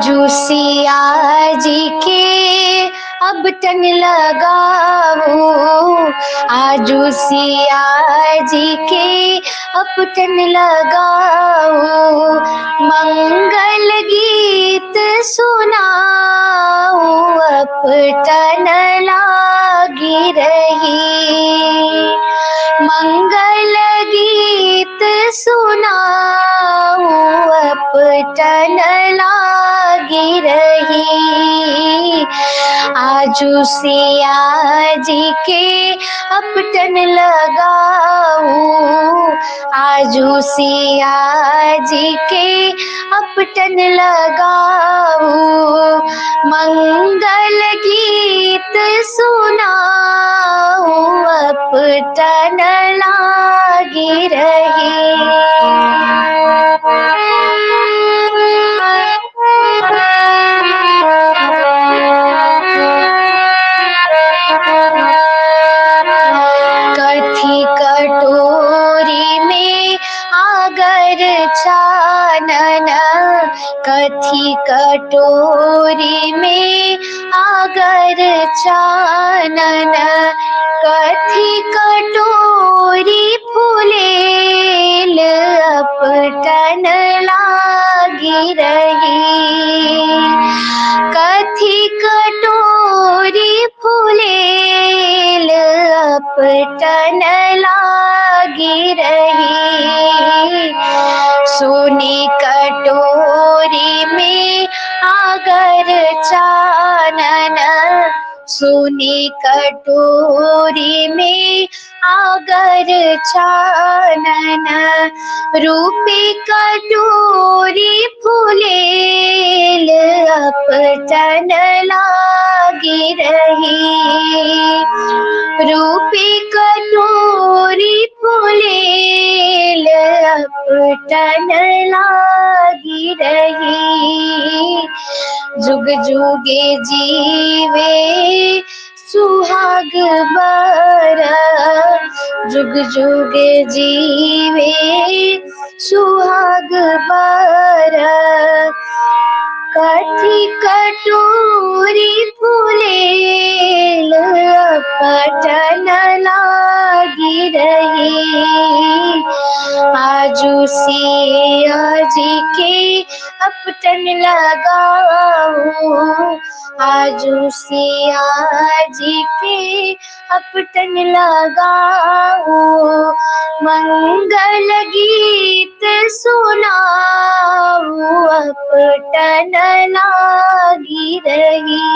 Josiah जी के अब ton लगाओ, आजू सिया जी के अब टन लगाओ, मंगल गीत सुनाओ, अपटन लागी रही, मंगल गीत सुनाओ, अपटन लागी रही, आजू सिया जी के अपटन लगाओ, आजू सिया जी के अपटन लगाओ, मंगल गीत सुनाओ, अपटन लागी रही। कथी कटोरी में आगर छानन, कथी कटोरी में आगर छानन, कथी कटोरी फूलेल अपटन लागी रही, कथी कटोरी फूलेल अपटन लागी रही, सोनी कटोरी में आगर छानन, सोनी कटोरी में आगर छानन, रूपी कटोरी फूलेल अपटन लागी रही, रूपी कटोरी फूलेल अपटन लागी रही, जुग जुगे जीवे सुहाग बरा, जुग जुगे जीवे सुहाग बरा, कथी कटोरी फूलेल अपटन लागी रही, आजू सिया जी के अपटन लगाओ, आजू सिया जी के अपटन लगाओ, मंगल गीत सुनाओ, अपटन लागी रही,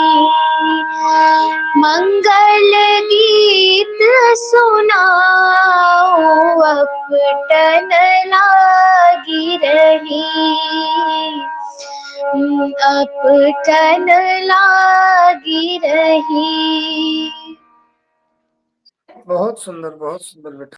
मंगल गीत सुनाओ, अपटन लागी रही, अपटन लागी रही। बहुत सुंदर बेटा।